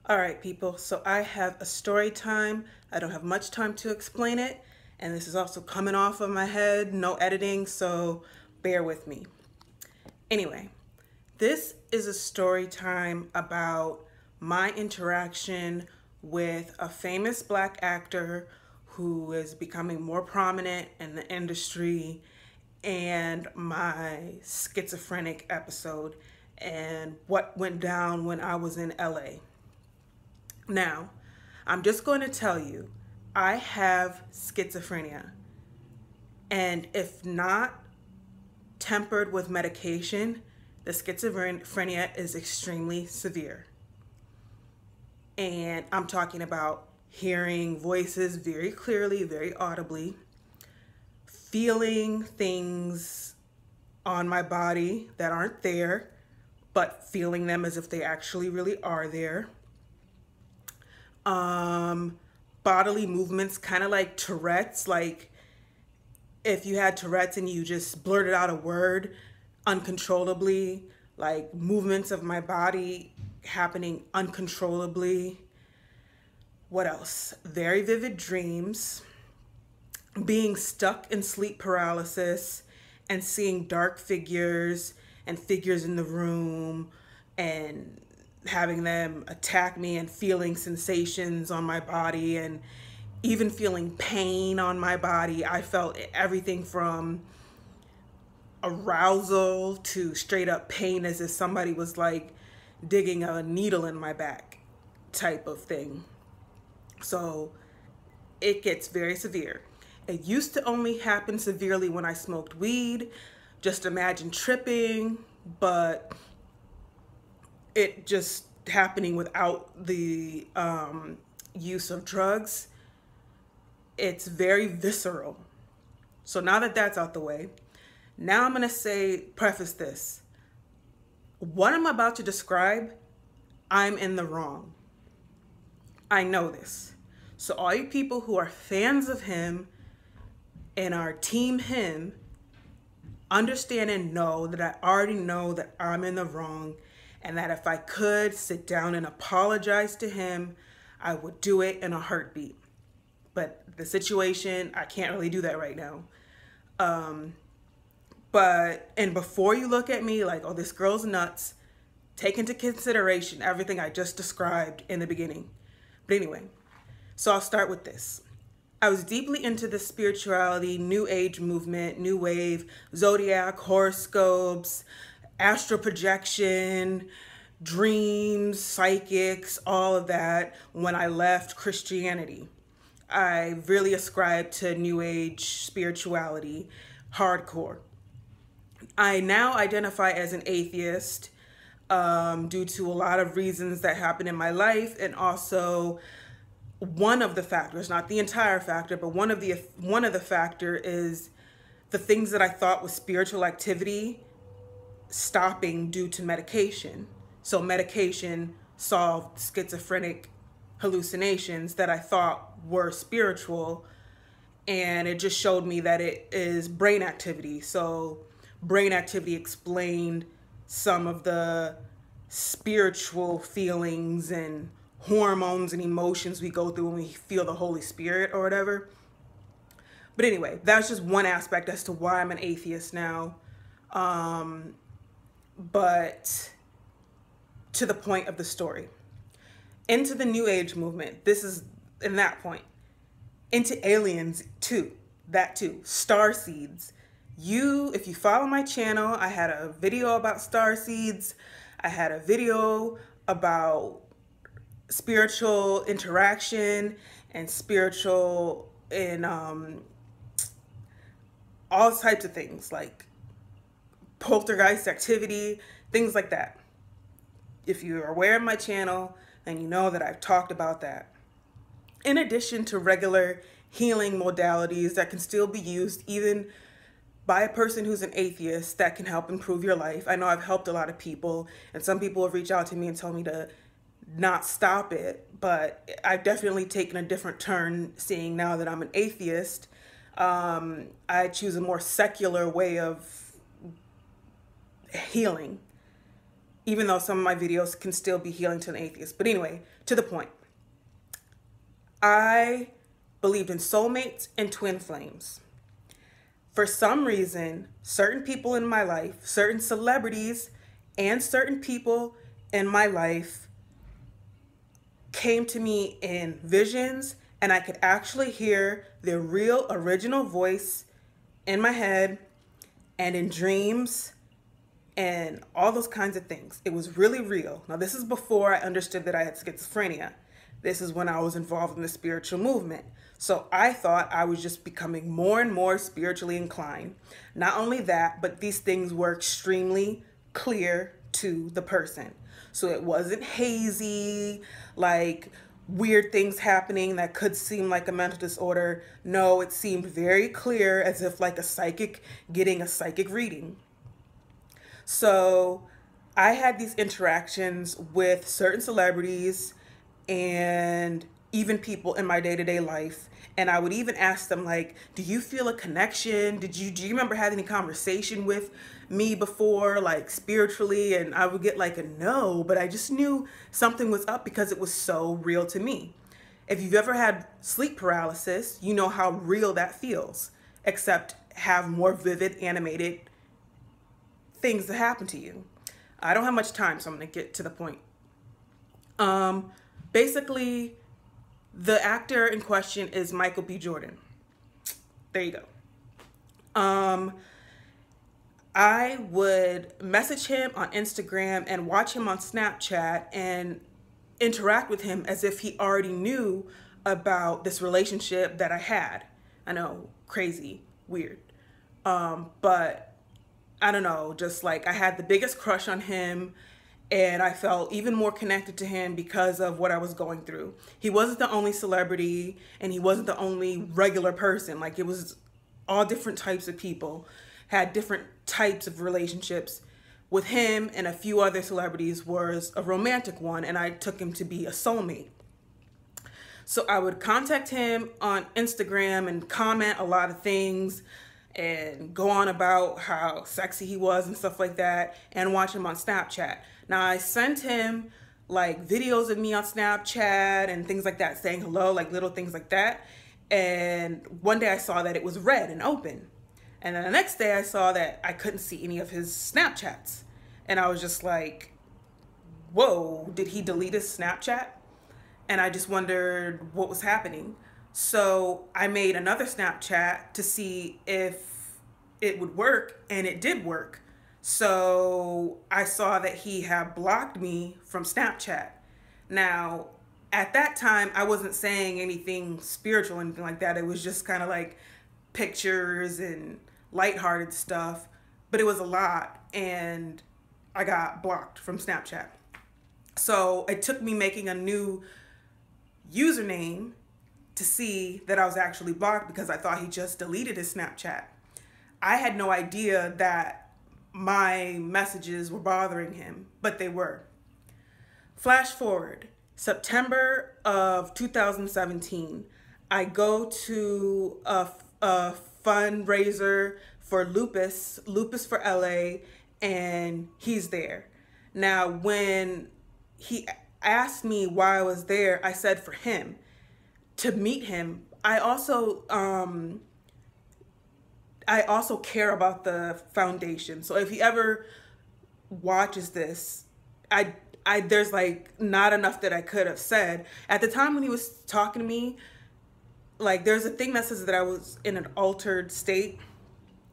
All right, people, so I have a story time. I don't have much time to explain it, and this is also coming off of my head, no editing, so bear with me. Anyway, this is a story time about my interaction with a famous black actor who is becoming more prominent in the industry and my schizophrenic episode and what went down when I was in LA. Now, I'm just going to tell you, I have schizophrenia. And if not tempered with medication, the schizophrenia is extremely severe. And I'm talking about hearing voices very clearly, very audibly, feeling things on my body that aren't there, but feeling them as if they actually really are there. Bodily movements, kind of like Tourette's, like if you had Tourette's and you just blurted out a word uncontrollably, like movements of my body happening uncontrollably. What else? Very vivid dreams, being stuck in sleep paralysis and seeing dark figures and figures in the room and having them attack me and feeling sensations on my body and even feeling pain on my body. I felt everything from arousal to straight up pain, as if somebody was like digging a needle in my back type of thing. So it gets very severe. It used to only happen severely when I smoked weed. Just imagine tripping, but it just happening without the use of drugs. It's very visceral. So now that that's out the way, now I'm going to preface this. What I'm about to describe, I'm in the wrong. I know this. So all you people who are fans of him and are team him, understand and know that I already know that I'm in the wrong, and that if I could sit down and apologize to him, I would do it in a heartbeat. But the situation, I can't really do that right now. And before you look at me like, oh, this girl's nuts, take into consideration everything I just described in the beginning. But anyway, so I'll start with this. I was deeply into the spirituality, new age movement, new wave, zodiac, horoscopes, astral projection, dreams, psychics, all of that when I left Christianity. I really ascribed to new age spirituality, hardcore. I now identify as an atheist due to a lot of reasons that happened in my life, and also one of the factors, not the entire factor, but one of the factor is the things that I thought was spiritual activity stopping due to medication. So medication solved schizophrenic hallucinations that I thought were spiritual, and it just showed me that it is brain activity. So brain activity explained some of the spiritual feelings and hormones and emotions we go through when we feel the Holy Spirit or whatever. But anyway, that's just one aspect as to why I'm an atheist now. But to the point of the story. Into the New Age movement, this is in that point. Into aliens too, that too, star seeds. If you follow my channel, I had a video about star seeds. I had a video about spiritual interaction and spiritual in all types of things like poltergeist activity, things like that. If you're aware of my channel, then you know that I've talked about that. In addition to regular healing modalities that can still be used even by a person who's an atheist that can help improve your life. I know I've helped a lot of people, and some people have reached out to me and told me to not stop it, but I've definitely taken a different turn seeing now that I'm an atheist. I choose a more secular way of healing. even though some of my videos can still be healing to an atheist. But anyway, to the point. I believed in soulmates and twin flames. For some reason, certain people in my life, certain celebrities and certain people in my life came to me in visions, and I could actually hear their real original voice in my head and in dreams and all those kinds of things. It was really real. Now, this is before I understood that I had schizophrenia. This is when I was involved in the spiritual movement. So I thought I was just becoming more and more spiritually inclined. Not only that, but these things were extremely clear to the person. So it wasn't hazy, like weird things happening that could seem like a mental disorder. No, it seemed very clear, as if like a psychic getting a psychic reading. So I had these interactions with certain celebrities and even people in my day-to-day life. And I would even ask them, like, do you feel a connection? Do you remember having any conversation with me before, like spiritually? And I would get like a no, but I just knew something was up because it was so real to me. If you've ever had sleep paralysis, you know how real that feels, except have more vivid, animated things that happen to you. I don't have much time, so I'm going to get to the point. Basically, the actor in question is Michael B. Jordan. There you go. I would message him on Instagram and watch him on Snapchat and interact with him as if he already knew about this relationship that I had. I know, crazy, weird. But I don't know, just like I had the biggest crush on him, and I felt even more connected to him because of what I was going through. He wasn't the only celebrity, and he wasn't the only regular person. Like, it was all different types of people, had different types of relationships. With him and a few other celebrities was a romantic one, and I took him to be a soulmate. So I would contact him on Instagram and comment a lot of things and go on about how sexy he was and stuff like that, and watch him on Snapchat. Now, I sent him like videos of me on Snapchat and things like that, saying hello, like little things like that. And one day I saw that it was red and open. And then the next day I saw that I couldn't see any of his Snapchats. And I was just like, whoa, did he delete his Snapchat? And I just wondered what was happening. So I made another Snapchat to see if it would work, and it did work. So I saw that he had blocked me from Snapchat. Now, at that time, I wasn't saying anything spiritual or anything like that. It was just kind of like pictures and lighthearted stuff, but it was a lot, and I got blocked from Snapchat. So it took me making a new username to see that I was actually blocked, because I thought he just deleted his Snapchat. I had no idea that my messages were bothering him, but they were. Flash forward, September of 2017, I go to a fundraiser for lupus for LA, and he's there. Now, when he asked me why I was there, I said for him, to meet him. I also care about the foundation. So if he ever watches this, there's like not enough that I could have said. At the time when he was talking to me, like there's a thing that says that I was in an altered state,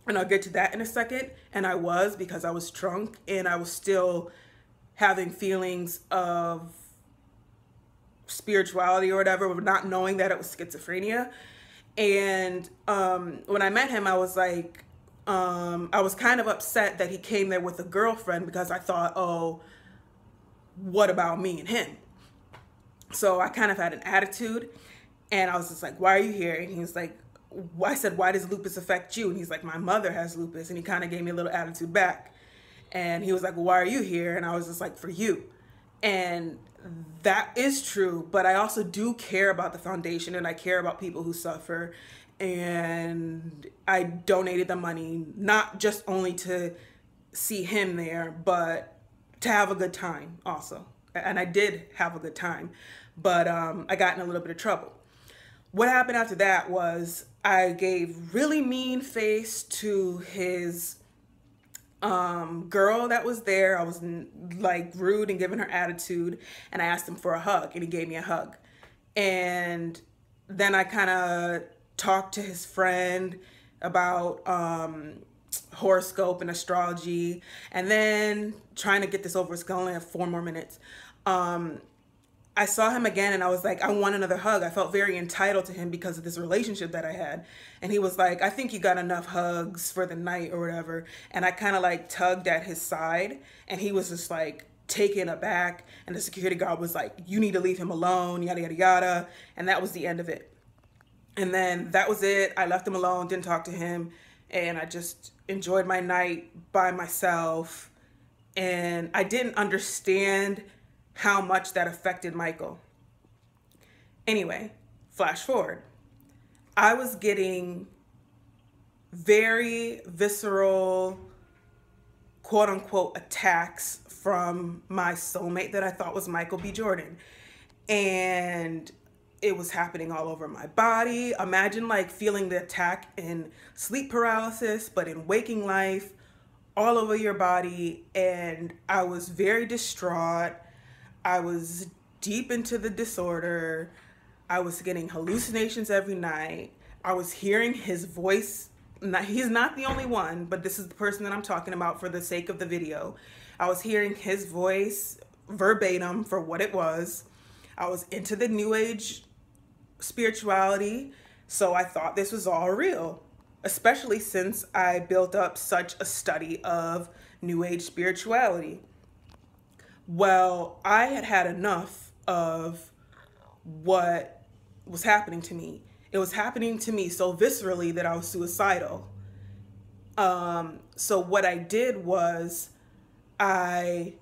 and I'll get to that in a second. And I was, because I was drunk and I was still having feelings of spirituality or whatever, but not knowing that it was schizophrenia. And when I met him, I was like, I was kind of upset that he came there with a girlfriend, because I thought, oh, what about me and him? So I kind of had an attitude, and I was just like, why are you here? And he was like, I said, why does lupus affect you? And he's like, my mother has lupus. And he kind of gave me a little attitude back. And he was like, well, why are you here? And I was just like, for you. And that is true, but I also do care about the foundation, and I care about people who suffer. And I donated the money, not just only to see him there, but to have a good time also. And I did have a good time, but I got in a little bit of trouble. What happened after that was I gave really mean face to his girl that was there. I was like rude and giving her attitude, and I asked him for a hug, and he gave me a hug. And then I kind of talked to his friend about horoscope and astrology, and then trying to get this over. It's only have 4 more minutes. I saw him again, and I was like, I want another hug. I felt very entitled to him because of this relationship that I had. And he was like, I think you got enough hugs for the night or whatever. And I kind of like tugged at his side, and he was just like taken aback. And the security guard was like, you need to leave him alone, yada, yada, yada. And that was the end of it. And then that was it. I left him alone, didn't talk to him. And I just enjoyed my night by myself. And I didn't understand how much that affected Michael. Anyway, flash forward. I was getting very visceral, quote unquote, attacks from my soulmate that I thought was Michael B. Jordan. And it was happening all over my body. Imagine like feeling the attack in sleep paralysis, but in waking life, all over your body. And I was very distraught. I was deep into the disorder. I was getting hallucinations every night. I was hearing his voice. He's not the only one, but this is the person that I'm talking about for the sake of the video. I was hearing his voice verbatim for what it was. I was into the New Age spirituality, so I thought this was all real, especially since I built up such a study of New Age spirituality. Well, I had had enough of what was happening to me. It was happening to me so viscerally that I was suicidal. So what I did was I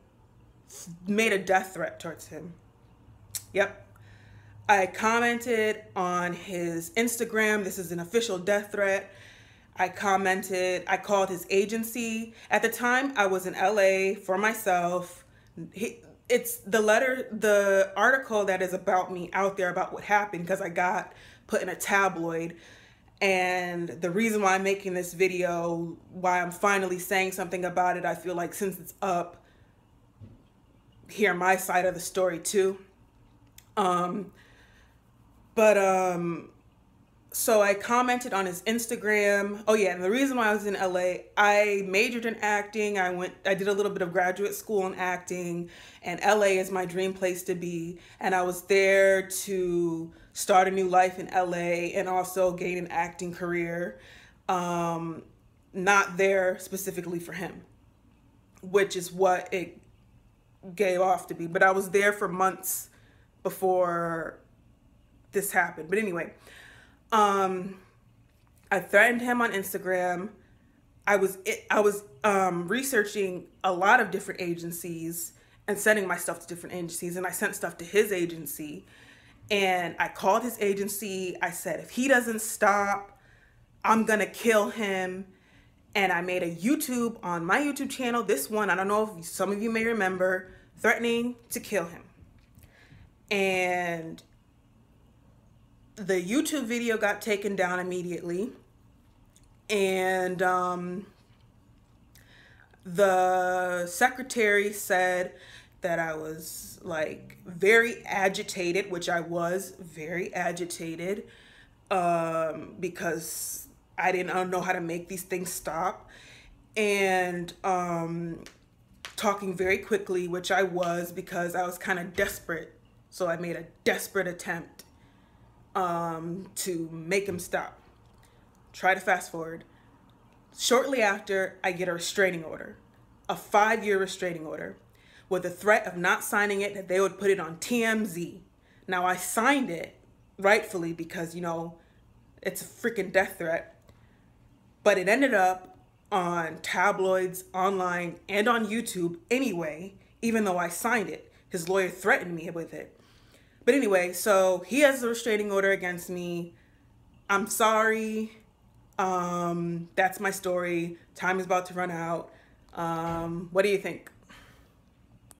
made a death threat towards him. Yep. I commented on his Instagram. This is an official death threat. I called his agency. At the time, I was in LA for myself. It's the article that is about me out there about what happened, because I got put in a tabloid. And the reason why I'm making this video, why I'm finally saying something about it, I feel like since it's up, hear my side of the story too. So I commented on his Instagram. Oh yeah, and the reason why I was in LA, I majored in acting. I did a little bit of graduate school in acting, and LA is my dream place to be. And I was there to start a new life in LA and also gain an acting career. Not there specifically for him, which is what it gave off to be. But I was there for months before this happened. But anyway, I threatened him on Instagram. I was researching a lot of different agencies and sending my stuff to different agencies, and I sent stuff to his agency, and I called his agency. I said, if he doesn't stop, I'm gonna kill him. And I made a YouTube on my YouTube channel, this one, I don't know if some of you may remember, threatening to kill him. And the YouTube video got taken down immediately, and the secretary said that I was like very agitated, which I was very agitated, because I didn't know how to make these things stop, and talking very quickly, which I was, because I was kind of desperate. So I made a desperate attempt to make him stop. Try to fast forward. Shortly after, I get a restraining order, a 5-year restraining order, with the threat of not signing it, that they would put it on TMZ. Now, I signed it rightfully because, you know, it's a freaking death threat. But it ended up on tabloids, online, and on YouTube anyway, even though I signed it. His lawyer threatened me with it. But anyway, so he has a restraining order against me. I'm sorry. That's my story. Time is about to run out. What do you think?